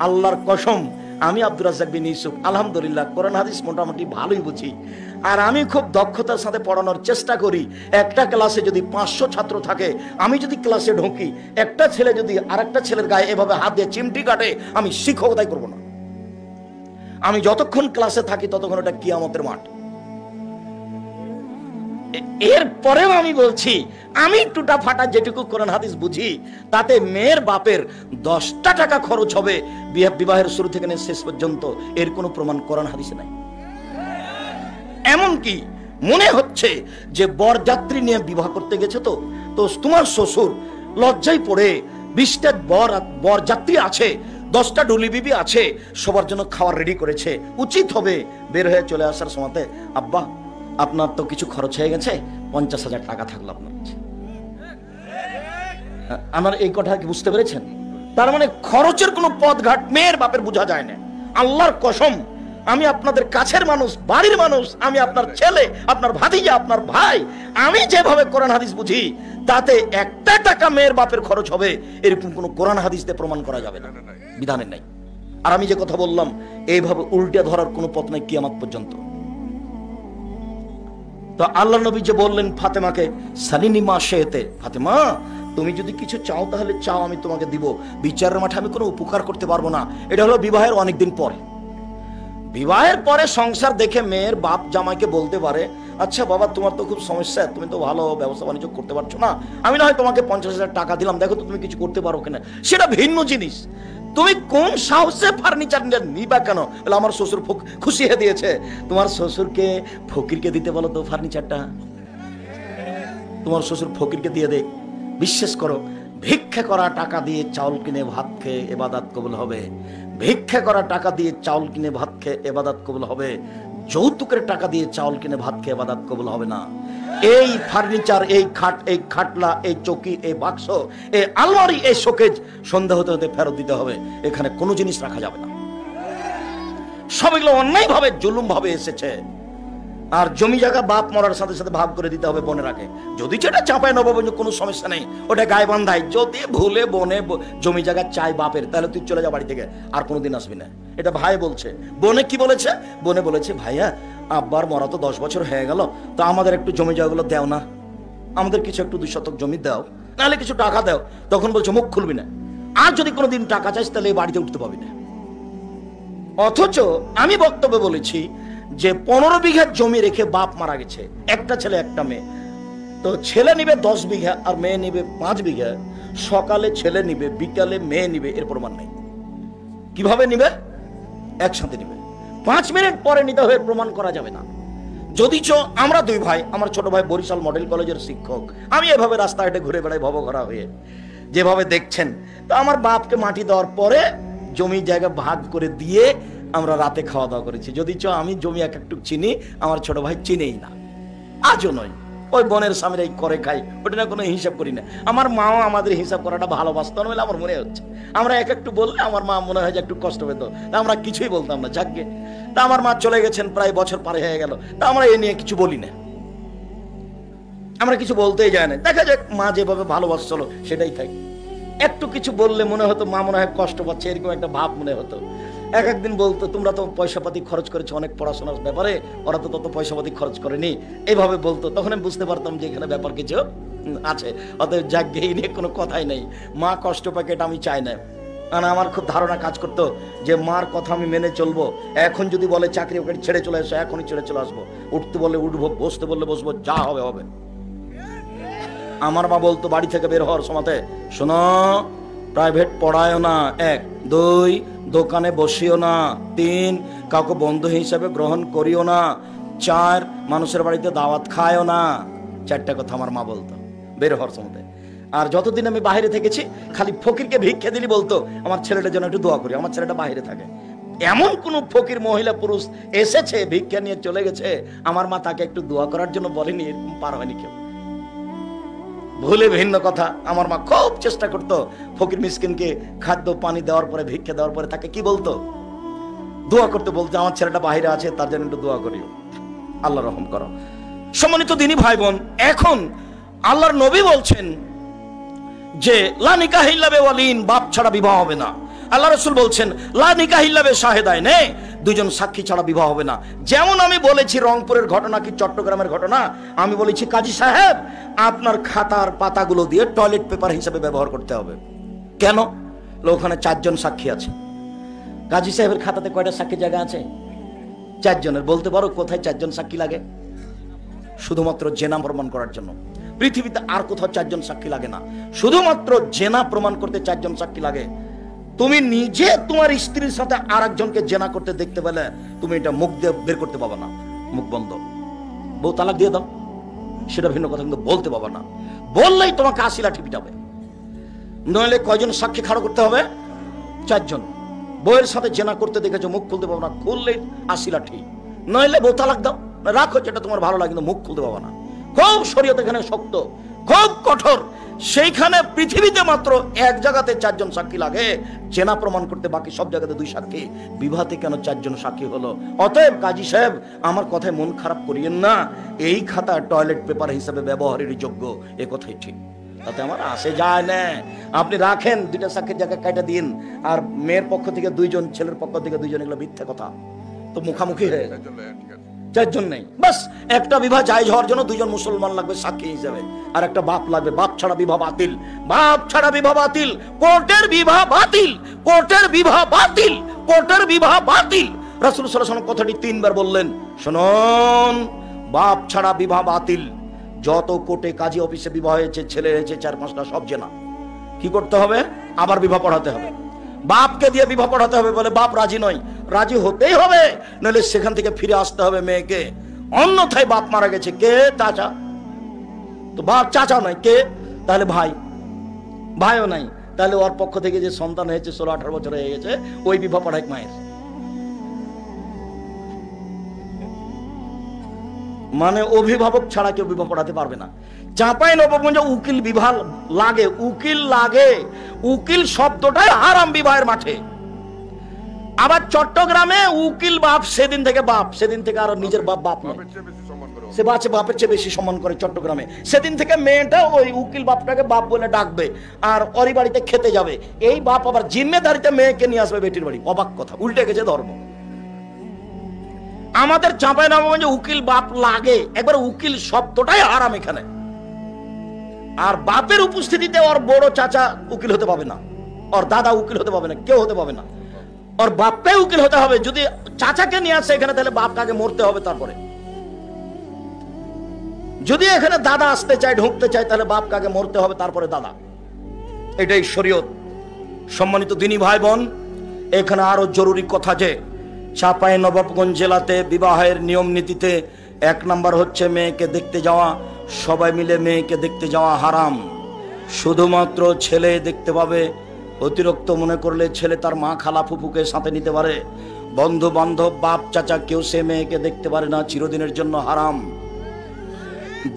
আল্লাহর কসম, আমি আব্দুর রাজ্জাক বিন ইউসুফ আলহামদুলিল্লাহ কোরআন হাদিস মোটামুটি ভালোই বুঝি, আর আমি খুব দক্ষতার সাথে পড়ানোর চেষ্টা করি। একটা ক্লাসে যদি 500 ছাত্র থাকে, আমি যদি ক্লাসে ঢুকি, একটা ছেলে যদি আরেকটা ছেলের গায়ে এভাবে হাত দিয়ে চিমটি কাটে, আমি শিক্ষকতাই করব না। আমি যতক্ষণ ক্লাসে থাকি ততক্ষণ এটা কিয়ামতের মাঠ। এরপরেও আমি বলছি, আমি টুটা ফাটা যেটুকু কোরআন হাদিস বুঝি, তাতে মেয়ের বাপের 10টা টাকা খরচ হবে বিবাহের শুরু থেকে শেষ পর্যন্ত, এর কোনো প্রমাণ কোরআন হাদিসে নাই। এমনকি মনে হচ্ছে যে বরযাত্রী নিয়ে বিবাহ করতে গেছে, তো তোমার শ্বশুর লজ্জায় পড়ে 20টা বরযাত্রী আছে, 10টা ডুলি বিবি আছে, সবার জন্য খাবার রেডি করেছে, উচিত হবে বের হয়ে চলে আসার সময়তে, আব্বা আপনার তো কিছু খরচ হয়ে গেছে, 50,000 টাকা থাকলো আপনার কাছে। আমার এই কথা কি বুঝতে পেরেছেন? তার মানে খরচের কোনো পথঘাট মেয়ের বাপের বোঝা যায় না। আল্লাহর কসম, আমি আপনাদের কাছের মানুষ, বাড়ির মানুষ, আমি আপনার ছেলে, আপনার ভাতিজা, আপনার ভাই, আমি যেভাবে কোরআন হাদিস বুঝি, তাতে 1টা টাকা মেয়ের বাপের খরচ হবে এরকম কোনো কোরআন হাদিস দিয়ে প্রমাণ করা যাবে না, বিধানের নাই। আর আমি যে কথা বললাম, এইভাবে উল্টে ধরার কোনো পথ নাই কিয়ামত পর্যন্ত। তো আল্লাহ নবী যে বললেন ফাতেমাকে, সালিনি মা শেতে, ফাতেমা তুমি যদি কিছু চাও তাহলে চাও, আমি তোমাকে দিব, বিচারের মাঠে আমি কোনো উপকার করতে পারবো না। এটা হলো বিবাহের অনেকদিন পরে। বিবাহের পরে সংসার দেখে মেয়ের বাপ জামাইকে বলতে পারে, আচ্ছা বাবা তোমার তো খুব সমস্যা, তুমি তো ভালো ব্যবসা বাণিজ্য করতে পারছো না, আমি না হয় তোমাকে 50,000 টাকা দিলাম, দেখো তো তুমি কিছু করতে পারো কিনা। সেটা ভিন্ন জিনিস। তুমি কোন সাহসে ফার্নিচার নিবা কেন? আমার শ্বশুর খুশি হয়ে দিয়েছে, তোমার শ্বশুরকে ফকিরকে দিতে বলো তো ফার্নিচারটা, তোমার শ্বশুর ফকিরকে দিয়ে দে। বিশ্বাস করো, ভিক্ষা করা টাকা দিয়ে চাউল কিনে ভাত খেয়ে ইবাদত কবুল হবে, ভিক্ষা করা টাকা দিয়ে চাউল কিনে ভাত খেয়ে ইবাদত কবুল হবে, যৌতুকের টাকা দিয়ে চাউল কিনে ভাত খেয়ে ইবাদত কবুল হবে না। এই ফার্নিচার, এই খাট, এই খাটলা, এই চৌকি, এই বাক্স, এই আলমারি, এই শোকেজ সন্ধ্যা হতে হতে ফেরত দিতে হবে। এখানে কোনো জিনিস রাখা যাবে না। সবগুলো অন্যায় ভাবে, জুলুম ভাবে এসেছে। আর জমি জায়গা বাপ মরার সাথে সাথে ভাগ করে দিতে হবে বোনের আগে। যদি সেটা চাপায় নবাবগঞ্জ কোনো সমস্যা নেই, ওটা গায়ে বান্ধাই। যদি ভুলে বনে জমি জায়গা চাই বাপের, তাহলে তুই চলে যা বাড়ি থেকে, আর কোনোদিন আসবি না। এটা ভাই বলছে। বোনে কি বলেছে? বোনে বলেছে, ভাইয়া আব্বার মরা তো 10 বছর হয়ে গেল, তো আমাদের একটু জমি জায়গাগুলো দেও না, আমাদের কিছু একটু 2 শতক জমি দাও, নাহলে কিছু টাকা দাও। তখন বলছে মুখ খুলবি না, আর যদি কোনোদিন টাকা চাইস তাহলে এই বাড়িতে উঠতে পাবি না। অথচ আমি বক্তব্যে বলেছি যে 15 বিঘা জমি রেখে বাপ মারা গেছে, একটা ছেলে একটা মেয়ে, তো ছেলে নিবে 10 বিঘা আর মেয়ে নিবে 5 বিঘা। সকালে ছেলে নিবে, বিকালে মেয়ে নিবে, এর প্রমাণ নাই। কিভাবে নিবে? একসাথে নিবে। 5 মিনিট পরে নিতে হবে, প্রমাণ করা যাবে না। যদি আমরা 2 ভাই, আমার ছোট ভাই বরিশাল মডেল কলেজের শিক্ষক, আমি এভাবে রাস্তাঘাটে ঘুরে বেড়াই ভবঘরা হয়ে, যেভাবে দেখছেন। তো আমার বাপকে মাটি দেওয়ার পরে জমি জায়গা ভাগ করে দিয়ে আমরা রাতে খাওয়া দাওয়া করেছি। যদি আমি জমি একটু চিনি, আমার ছোট ভাই চিনেই না, আজও নয়। ওই বোনের সামনে করে খাই, ওটা না কোনো হিসাব করি না। আমার মাও আমাদের হিসাব করাটা ভালোবাসত না বলে আমার মনে হচ্ছে। আমরা একটু বললে আমার মা মনে হয় যে একটু কষ্ট পেত, তা আমরা কিছুই বলতাম না। যাকগে, তা আমার মা চলে গেছেন, প্রায় বছর পার হয়ে গেল, তা আমরা এ নিয়ে কিছু বলি না, আমরা কিছু বলতেই যায় না। দেখা যাক, মা যেভাবে ভালোবাসছিল সেটাই থাকি। একটু কিছু বললে মনে হতো মা মনে হয় কষ্ট পাচ্ছে, এরকম একটা ভাব মনে হতো। একদিন বলতো, তোমরা তো পয়সাপাতি খরচ করেছো অনেক পড়াশোনার ব্যাপারে, ওরা তো তত পয়সাপাতি খরচ করেনি, এইভাবে বলতো। তখন আমি বুঝতে পারতাম যে এখানে ব্যাপার কিছু আছে, অতএব যাক, এই নিয়ে কোনো কথাই নেই। মা কষ্ট পাকে এটা আমি চাই না। কারণ আমার খুব ধারণা কাজ করতো যে মার কথা আমি মেনে চলবো। এখন যদি বলে চাকরি ওকে ছেড়ে চলে আসো, এখনই ছেড়ে চলে আসবো। উঠতে বললে উঠবো, বসতে বললে বসবো, যা হবে হবে। আমার মা বলতো বাড়ি থেকে বের হওয়ার সময়তে, শোনো, প্রাইভেট পড়ায়ও না, 1, 2 দোকানে বসিও না, 3 কাউকে বন্ধু হিসাবে গ্রহণ করিও না, 4 মানুষের বাড়িতে দাওয়াত খায়ও না। 4টা কথা আমার মা বলতো বের হওয়ার সময়তে। আর যতদিন আমি বাইরে থেকেছি, খালি ফকিরকে ভিক্ষা দিলি বলতো, আমার ছেলেটার জন্য একটু দোয়া করি, আমার ছেলেটা বাইরে থাকে। এমন কোন ফকির মহিলা পুরুষ এসেছে ভিক্ষা নিয়ে চলে গেছে, আমার মা তাকে একটু দোয়া করার জন্য বলেনি, এরকম পার হয়নি কেউ। ভুলে ভিন্ন কথা। আমার মা খুব চেষ্টা করতো ফকির মিসকিনকে খাদ্য পানি দেওয়ার পরে, ভিক্ষা দেওয়ার পরে তাকে কি বলতো? দোয়া করতে বলতো, আমার ছেলেটা বাইরে আছে, তার জন্য একটু দোয়া করিও, আল্লাহ রহম করো। সম্মানিত দিনী ভাই বোন, এখন আল্লাহর নবী বলছেন যে লা নিকাহা ইল্লা বিওয়ালিন, বাপ ছাড়া বিবাহ হবে না। আল্লাহ রাসূল বলছেন লা নিকাহ ইল্লা বিশাহিদাইনে, দুজন সাক্ষী ছাড়া বিবাহ হবে না। যেমন আমি বলেছি রংপুরের ঘটনা কি চট্টগ্রামের ঘটনা, আমি বলেছি কাজী সাহেব আপনার খাতার পাতাগুলো দিয়ে টয়লেট পেপার হিসেবে ব্যবহার করতে হবে। কেন? ওখানে 4 জন সাক্ষী আছে। কাজী সাহেবের খাতাতে কয়টা সাক্ষী জায়গা আছে? 4 জনের। বলতে পারো কোথায় 4 জন সাক্ষী লাগে? শুধুমাত্র জেনা প্রমাণ করার জন্য। পৃথিবীতে আর কোথাও 4 জন সাক্ষী লাগে না, শুধুমাত্র জেনা প্রমাণ করতে 4 জন সাক্ষী লাগে। তুমি নিজে তোমার স্ত্রীর সাথে আরেকজনকে জেনা করতে দেখতে পেলে তুমি এটা মুখ দিয়ে বের করতে পারবে না, মুখ বন্ধ। বউ তালাক দিয়ে দাও, সেটা ভিন্ন কথা, কিন্তু বলতে পারবে না। বললেই তোমাকে 80 লাঠি পিটাবে। নইলে কয়জন সাক্ষী খাড়া করতে হবে? 4 জন। বউয়ের সাথে জেনা করতে দেখেছো, মুখ খুলতে পারবে না, খুললেই 80 লাঠি। নইলে বউ তালাক দাও, রাখো যেটা তোমার ভালো লাগে, কিন্তু মুখ খুলতে পারবে না। খুব শরীয়ত এখানে শক্ত, খুব কঠোর। সেইখানে পৃথিবীতে মাত্র এক জায়গাতে 4 জন সাক্ষী লাগে জেনা প্রমাণ করতে, বাকি সব জায়গাতে 2 সাক্ষী। বিবাহতে কেন 4 জন সাক্ষী হলো? অতএব কাজী সাহেব আমার কথায় মন খারাপ করিয়েন না, এই খাতা টয়লেট পেপার হিসেবে ব্যবহারের যোগ্য, এ কথাই ঠিক, তাতে আমার আসে যায় না। আপনি রাখেন 2টা সাক্ষীর জায়গায় কাটা দিন, আর মেয়ের পক্ষ থেকে 2 জন, ছেলের পক্ষ থেকে 2 জন, এগুলো মিথ্যা কথা। তো মুখামুখি হয়ে 4 জন নেই, বাস একটা বিবাহ জায়েজ হওয়ার জন্য 2 জন মুসলমান লাগবে সাক্ষী হিসেবে, আর একটা বাপ লাগবে। বাপ ছাড়া বিবাহ বাতিল, বাপ ছাড়া বিবাহ বাতিল, কোর্টের বিবাহ বাতিল, কোর্টের বিবাহ বাতিল, কোর্টের বিবাহ বাতিল। রাসূল সাল্লাল্লাহু আলাইহি ওয়াসাল্লাম কথাটি 3 বার বললেন। শুনুন, বাপ ছাড়া বিবাহ বাতিল। যত কোর্টে কাজী অফিসে বিবাহ হয়েছে, ছেলে হয়েছে 4-5টা, সব জেনা। কি করতে হবে? আবার বিবাহ পড়াতে হবে, বাপকে দিয়ে বিবাহ পড়াতে হবে। বলে বাপ রাজি নয়, রাজি হতেই হবে, নইলে সেখান থেকে ফিরে আসতে হবে মেয়েকে। অন্যথায় বাপ মারা গেছে, কে? চাচা। তো বাপ চাচা নয়, কে? তাহলে ভাই, ভাইও নাই, তাহলে ওর পক্ষ থেকে যে সন্তান হয়েছে 16-18 বছর হয়ে গেছে, ওই বিবাহ পড়ায় মায়ের। মানে অভিভাবক ছাড়া কেউ বিবাহ পড়াতে পারবে না। চাঁপাইনবাবগঞ্জে উকিল বিবাহ লাগে, উকিল লাগে, উকিল শব্দটাই হারাম বিবাহের মাঠে। আবার চট্টগ্রামে উকিল বাপ, সেদিন থেকে বাপ, সেদিন থেকে আর নিজের বাপ বাপ নয়, সে বাচ্চা বাপের চেয়ে বেশি সম্মান করে চট্টগ্রামে। সেদিন থেকে মেয়েটা ওই উকিল বাপটাকে বাপ বলে ডাকবে, আর ওরই বাড়িতে খেতে যাবে। এই বাপ আবার জিম্মেদারিতে মেয়েকে নিয়ে আসবে বেটির বাড়ি। অবাক কথা, উল্টে গেছে ধর্ম। আমাদের চাঁপাইনবাবগঞ্জে উকিল বাপ লাগে, একবার উকিল শব্দটাই হারাম এখানে। আর বাপের উপস্থিতিতে ওর বড় চাচা উকিল হতে পাবে না, ওর দাদা উকিল হতে পাবে না, কেউ হতে পাবে না। ওর বাপকে উকিল হতে হবে। যদি চাচাকে নিয়ে আসে এখানে, তাহলে বাপটাকে মরতে হবে। তারপরে যদি এখানে দাদা আসতে চায়, ঢুকতে চায়, তাহলে বাপকে মরতে হবে, তারপরে দাদা। এটাই শরীয়ত। সম্মানিত দিনী ভাই বোন, এখানে আরো জরুরি কথা যে চাঁপাইনবাবগঞ্জ জেলাতে বিবাহের নিয়ম নীতিতে 1 নাম্বার হচ্ছে মেয়েকে দেখতে যাওয়া। সবাই মিলে মেয়েকে দেখতে যাওয়া হারাম। শুধুমাত্র ছেলে দেখতে পাবে। অতিরিক্ত মনে করলে ছেলে তার মা, খালা, ফুফুকে সাথে নিতে পারে। বন্ধু বান্ধব, বাপ, চাচা কেউ সে মেয়েকে দেখতে পারে না, চিরদিনের জন্য হারাম।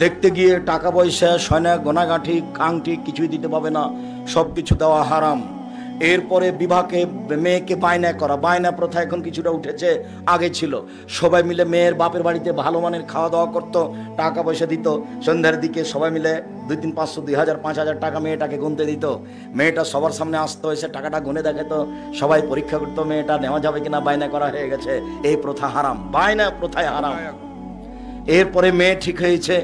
দেখতে গিয়ে টাকা পয়সা, সয়না গনাগাঠি, আংটি কিছুই দিতে পাবে না, সবকিছু দেওয়া হারাম। এরপরে বিবাহকে মেয়েকে বায়না করা, বায়না প্রথা এখন কিছুটা উঠেছে, আগে ছিল। সবাই মিলে মেয়ের বাপের বাড়িতে ভালো মানের খাওয়া দাওয়া করতো, টাকা পয়সা দিত। সন্ধ্যার দিকে সবাই মিলে 2-3, 500, 2000, 5000 টাকা মেয়েটাকে গুনতে দিত। মেয়েটা সবার সামনে আসতো, এসে টাকাটা গুনে দেখাতো, সবাই পরীক্ষা করতো মেয়েটা নেওয়া যাবে কিনা। বায়না করা হয়ে গেছে, এই প্রথা হারাম, বায়না প্রথায় হারাম। এরপরে মেয়ে ঠিক হয়েছে,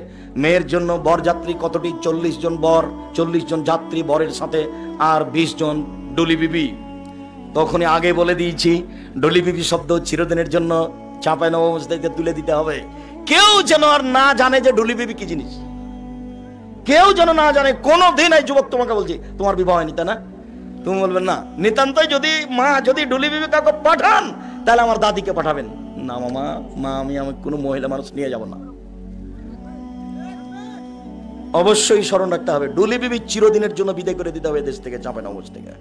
মেয়ের জন্য বরযাত্রী কতটি? 40 জন বর, 40 জন যাত্রী বরের সাথে, আর 20 জন ডলি বিবি। তখনই আগে বলে দিয়েছি, ডলি বিবি শব্দ চিরদিনের জন্য চাঁপাইনবাবগঞ্জ থেকে তুলে দিতে হবে। কেউ যেন আর না জানে যে ডলি বিবি কি জিনিস, কেউ যেন না জানে। কোনো দিন এই যুবক তোমাকে বলছি, তোমার বিবাহ হয়নি তাই না? তুমি বলবেন না, নিতান্তই যদি মা যদি ডলি বিবি কাউকে পাঠান, তাহলে আমার দাদিকে পাঠাবেন না। মামা, মা, আমি কোনো মহিলা মানুষ নিয়ে যাব না। অবশ্যই স্মরণ রাখতে হবে, ডলি বিবি চিরদিনের জন্য বিদায় করে দিতে হবে দেশ থেকে, চাঁপাইনবাবগঞ্জ থেকে।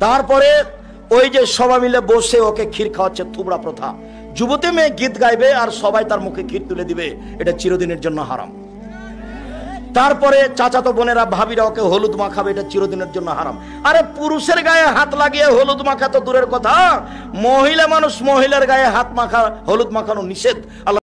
তারপরে ওই যে সবাই মিলে বসে ওকে ক্ষীর খাওয়াচ্ছে, থুবড়া প্রথা। যুবতী মেয়ে গীত গাইবে আর সবাই তার মুখে ক্ষীর তুলে দিবে, এটা চিরদিনের জন্য হারাম। তারপরে চাচাতো বোনেরা, ভাবিরা ওকে হলুদ মাখাবে, এটা চিরদিনের জন্য হারাম। আরে পুরুষের গায়ে হাত লাগিয়ে হলুদ মাখা তো দূরের কথা, মহিলা মানুষ মহিলার গায়ে হাত মাখা, হলুদ মাখানো নিষেধ।